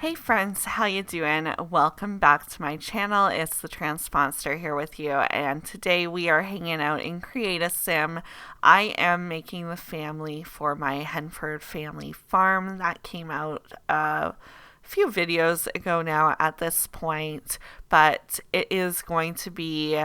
Hey friends, how you doing? Welcome back to my channel. It's TheTranspondster here with you, and today we are hanging out in Create a Sim. I am making the family for my Henford family farm that came out a few videos ago now at this point, but it is going to be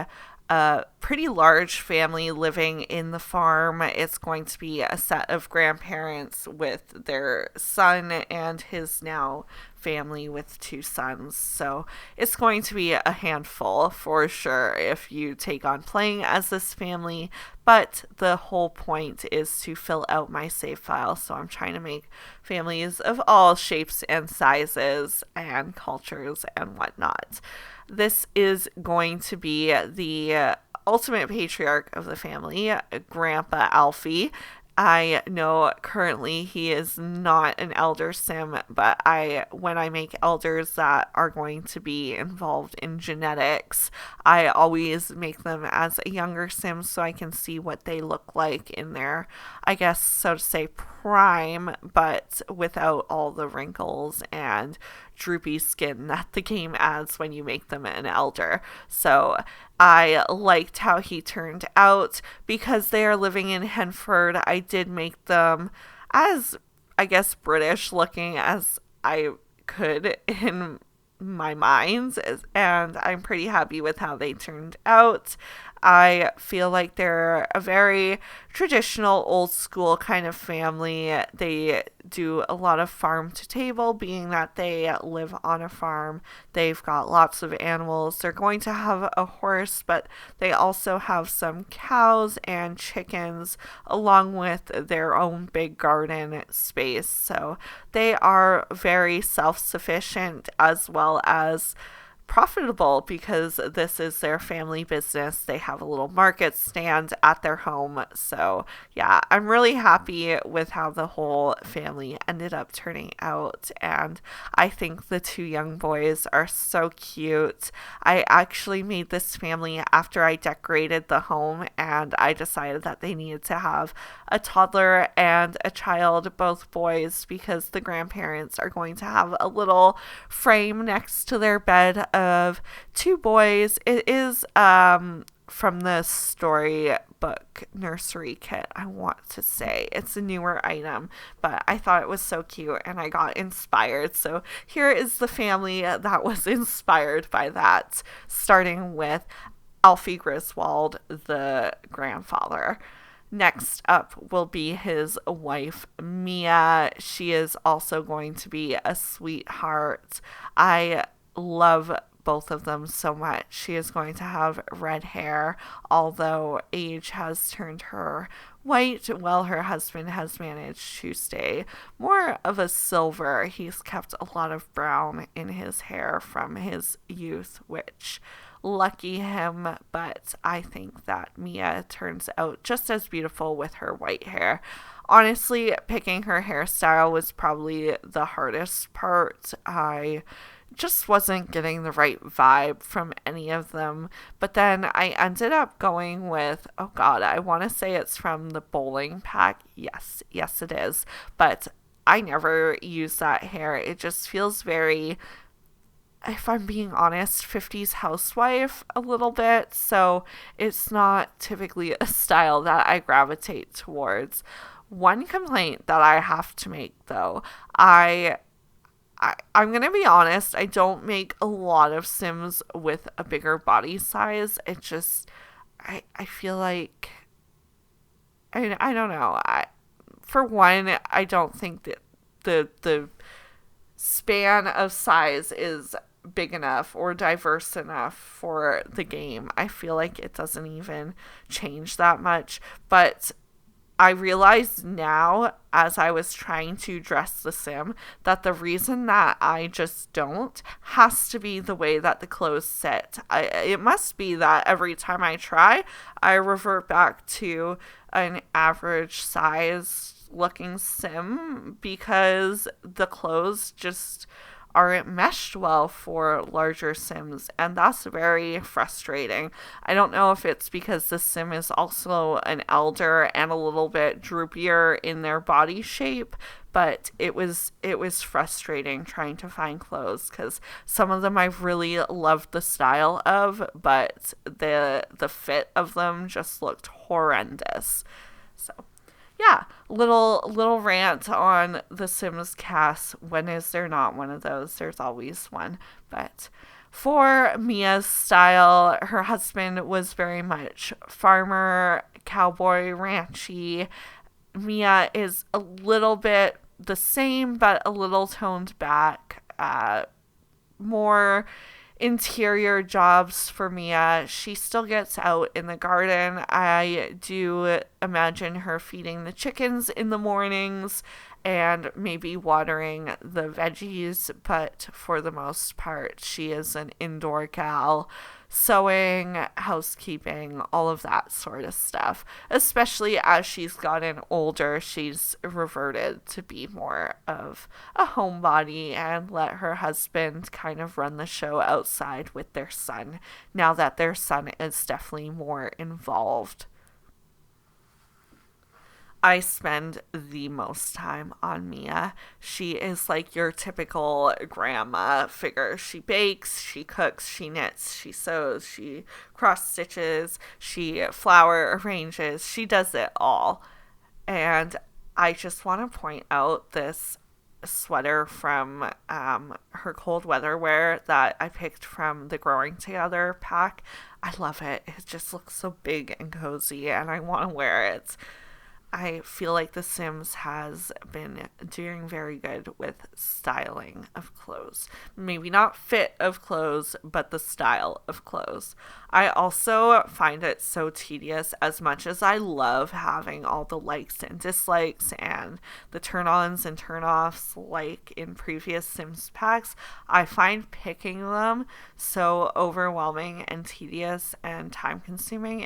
a pretty large family living in the farm. It's going to be a set of grandparents with their son and his now family with two sons. So it's going to be a handful for sure if you take on playing as this family. But the whole point is to fill out my save file. So I'm trying to make families of all shapes and sizes and cultures and whatnot. This is going to be the ultimate patriarch of the family, Grandpa Alfie. I know currently he is not an elder sim, but when I make elders that are going to be involved in genetics, I always make them as a younger sim so I can see what they look like in their, I guess, so to say, prime, but without all the wrinkles and droopy skin that the game adds when you make them an elder. So I liked how he turned out. Because they are living in Henford, I did make them as, I guess, British looking as I could in my mind, and I'm pretty happy with how they turned out. I feel like they're a very traditional, old school kind of family. They do a lot of farm to table, being that they live on a farm. They've got lots of animals. They're going to have a horse, but they also have some cows and chickens, along with their own big garden space. So they are very self sufficient as well as profitable because this is their family business. They have a little market stand at their home. So, yeah, I'm really happy with how the whole family ended up turning out. And I think the two young boys are so cute. I actually made this family after I decorated the home, and I decided that they needed to have a toddler and a child, both boys, because the grandparents are going to have a little frame next to their bed of two boys. It is from the storybook nursery kit, I want to say. It's a newer item, but I thought it was so cute and I got inspired. So here is the family that was inspired by that, starting with Alfie Griswold, the grandfather. Next up will be his wife, Mia. She is also going to be a sweetheart. I love both of them so much. She is going to have red hair, although age has turned her white. Well, her husband has managed to stay more of a silver. He's kept a lot of brown in his hair from his youth, which lucky him, but I think that Mia turns out just as beautiful with her white hair. Honestly, picking her hairstyle was probably the hardest part. I just wasn't getting the right vibe from any of them. But then I ended up going with, oh God, I want to say it's from the bowling pack. Yes, it is. But I never use that hair. It just feels very, if I'm being honest, 50s housewife a little bit. So it's not typically a style that I gravitate towards. One complaint that I have to make though, I'm going to be honest, I don't make a lot of Sims with a bigger body size. It just, I feel like, I don't know. For one, I don't think that the span of size is big enough or diverse enough for the game. I feel like it doesn't even change that much. But I realized now, as I was trying to dress the sim, that the reason that I just don't has to be the way that the clothes sit. It must be that every time I try, I revert back to an average size looking sim because the clothes just aren't meshed well for larger Sims, and that's very frustrating. I don't know if it's because the Sim is also an elder and a little bit droopier in their body shape, but it was frustrating trying to find clothes because some of them I've really loved the style of, but the fit of them just looked horrendous. So yeah, little rant on the Sims cast. When is there not one of those? There's always one. But for Mia's style, her husband was very much farmer, cowboy, ranchy. Mia is a little bit the same, but a little toned back. More interior jobs for Mia. She still gets out in the garden. I do imagine her feeding the chickens in the mornings and maybe watering the veggies, but for the most part, she is an indoor gal. Sewing, housekeeping, all of that sort of stuff. Especially as she's gotten older, she's reverted to be more of a homebody and let her husband kind of run the show outside with their son, now that their son is definitely more involved. I spend the most time on Mia. She is like your typical grandma figure. She bakes, she cooks, she knits, she sews, she cross stitches, she flower arranges. She does it all. And I just want to point out this sweater from her cold weather wear that I picked from the Growing Together pack. I love it. It just looks so big and cozy, and I want to wear it. I feel like The Sims has been doing very good with styling of clothes. Maybe not fit of clothes, but the style of clothes. I also find it so tedious, as much as I love having all the likes and dislikes and the turn-ons and turn-offs like in previous Sims packs. I find picking them so overwhelming and tedious and time-consuming.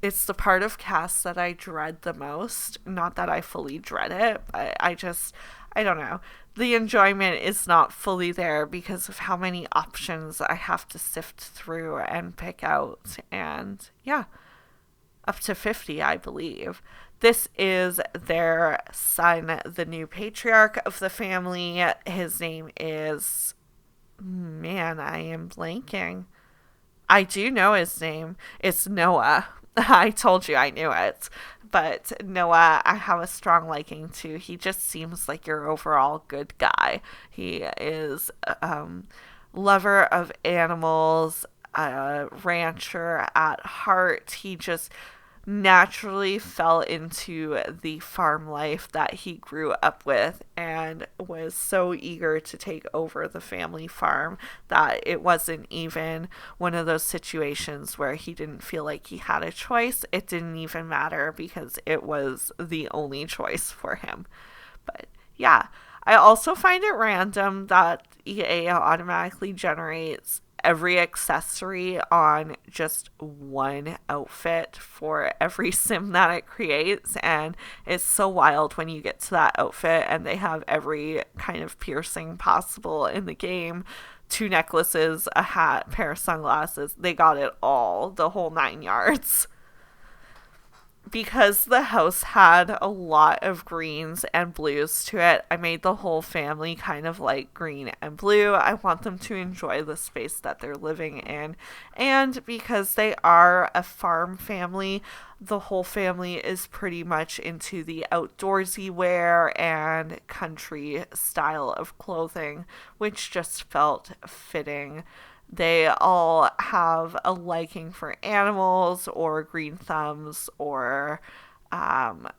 It's the part of cast that I dread the most. Not that I fully dread it, but I don't know. The enjoyment is not fully there because of how many options I have to sift through and pick out. And yeah, up to 50, I believe. This is their son, the new patriarch of the family. His name is... Man, I am blanking. I do know his name. It's Noah. I told you I knew it. But Noah, I have a strong liking to. He just seems like your overall good guy. He is lover of animals, a rancher at heart. He just naturally fell into the farm life that he grew up with and was so eager to take over the family farm that it wasn't even one of those situations where he didn't feel like he had a choice. It didn't even matter because it was the only choice for him. But yeah, I also find it random that EA automatically generates every accessory on just one outfit for every sim that it creates, and it's so wild when you get to that outfit and they have every kind of piercing possible in the game. 2 necklaces, a hat, pair of sunglasses. They got it all, the whole 9 yards. Because the house had a lot of greens and blues to it, I made the whole family kind of like green and blue. I want them to enjoy the space that they're living in. And because they are a farm family, the whole family is pretty much into the outdoorsy wear and country style of clothing, which just felt fitting. They all have a liking for animals or green thumbs or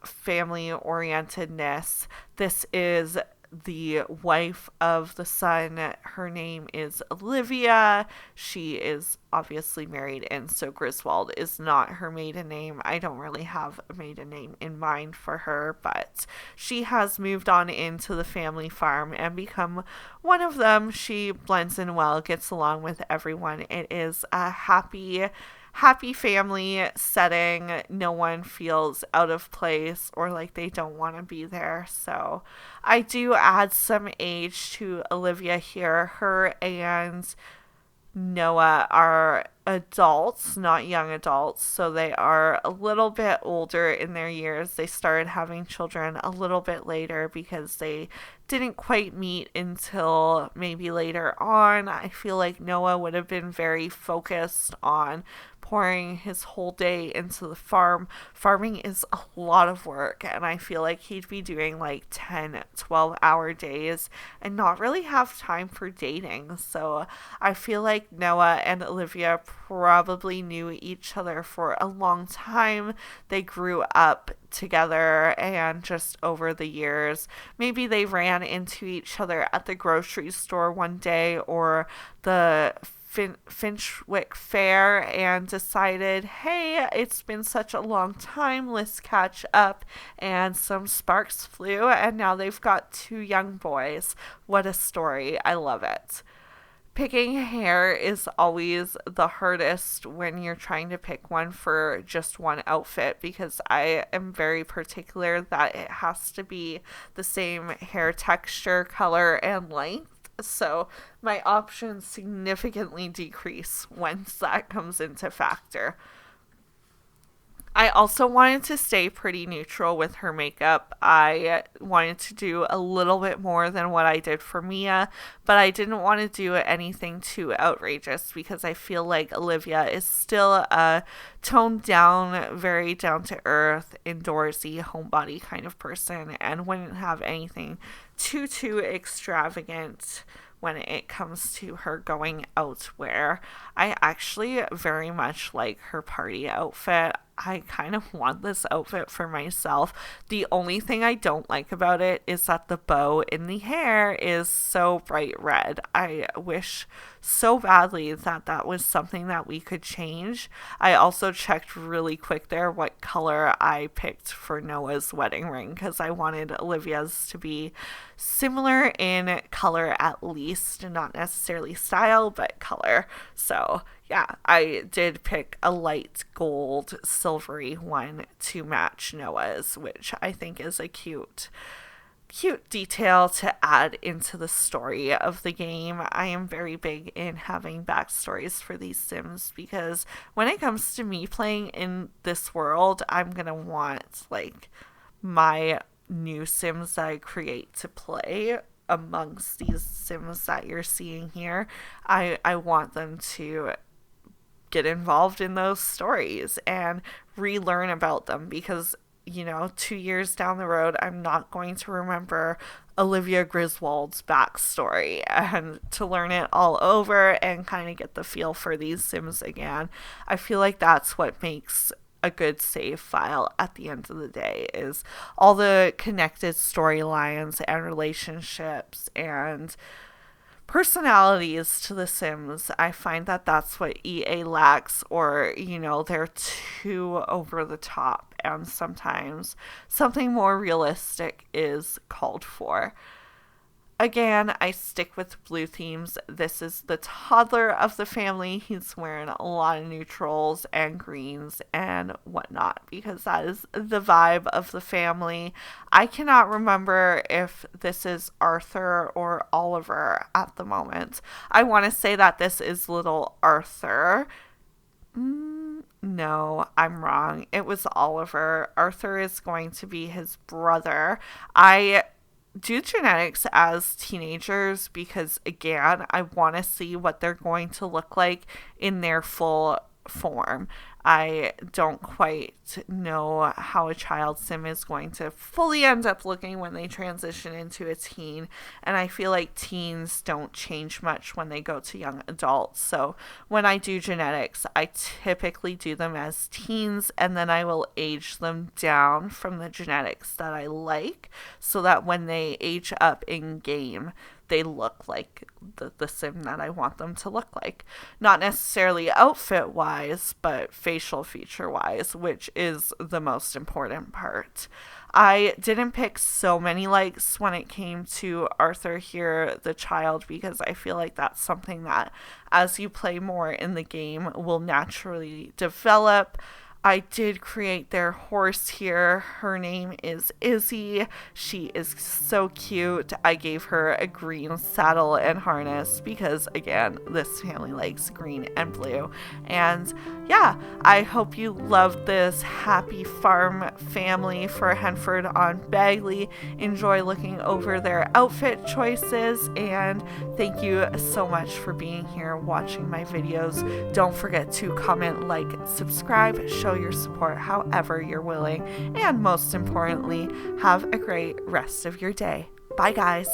family orientedness. This is the wife of the son. Her name is Olivia. She is obviously married, and so Griswold is not her maiden name. I don't really have a maiden name in mind for her, but she has moved on into the family farm and become one of them. She blends in well, gets along with everyone. It is a happy happy family setting. No one feels out of place or like they don't want to be there. So I do add some age to Olivia here. Her and Noah are adults, not young adults, so they are a little bit older in their years. They started having children a little bit later because they didn't quite meet until maybe later on. I feel like Noah would have been very focused on pouring his whole day into the farm. Farming is a lot of work, and I feel like he'd be doing like 10, 12-hour days and not really have time for dating. So I feel like Noah and Olivia probably knew each other for a long time. They grew up together, and just over the years, maybe they ran into each other at the grocery store one day or the Finchwick Fair and decided, hey, it's been such a long time, let's catch up. And some sparks flew, and now they've got 2 young boys. What a story. I love it. Picking hair is always the hardest when you're trying to pick one for just one outfit, because I am very particular that it has to be the same hair texture, color, and length. So my options significantly decrease once that comes into factor. I also wanted to stay pretty neutral with her makeup. I wanted to do a little bit more than what I did for Mia, but I didn't want to do anything too outrageous because I feel like Olivia is still a toned down, very down to earth, indoorsy, homebody kind of person and wouldn't have anything too extravagant when it comes to her going out wear. I actually very much like her party outfit. I kind of want this outfit for myself. The only thing I don't like about it is that the bow in the hair is so bright red. I wish so badly that that was something that we could change. I also checked really quick there what color I picked for Noah's wedding ring because I wanted Olivia's to be similar in color at least, not necessarily style, but color. So yeah, I did pick a light gold silvery one to match Noah's, which I think is a cute detail to add into the story of the game. I am very big in having backstories for these Sims because when it comes to me playing in this world, I'm gonna want like my new Sims that I create to play amongst these Sims that you're seeing here. I want them to get involved in those stories and relearn about them because, you know, 2 years down the road, I'm not going to remember Olivia Griswold's backstory, and to learn it all over and kind of get the feel for these Sims again, I feel like that's what makes a good save file at the end of the day, is all the connected storylines and relationships and personalities to the Sims. I find that that's what EA lacks, or, you know, they're too over the top, and sometimes something more realistic is called for. Again, I stick with blue themes. This is the toddler of the family. He's wearing a lot of neutrals and greens and whatnot because that is the vibe of the family. I cannot remember if this is Arthur or Oliver at the moment. I want to say that this is little Arthur. No, I'm wrong. It was Oliver. Arthur is going to be his brother. I do genetics as teenagers because, again, I want to see what they're going to look like in their full form. I don't quite know how a child sim is going to fully end up looking when they transition into a teen, and I feel like teens don't change much when they go to young adults. So when I do genetics, I typically do them as teens, and then I will age them down from the genetics that I like so that when they age up in game, they look like the sim that I want them to look like. Not necessarily outfit wise, but facial feature wise, which is the most important part. I didn't pick so many likes when it came to Arthur here, the child, because I feel like that's something that as you play more in the game will naturally develop. I did create their horse here. Her name is Izzy. She is so cute. I gave her a green saddle and harness because, again, this family likes green and blue. And yeah, I hope you loved this happy farm family for Henford on Bagley. Enjoy looking over their outfit choices, and thank you so much for being here watching my videos. Don't forget to comment, like, subscribe, show your support however you're willing, and most importantly, have a great rest of your day. Bye guys.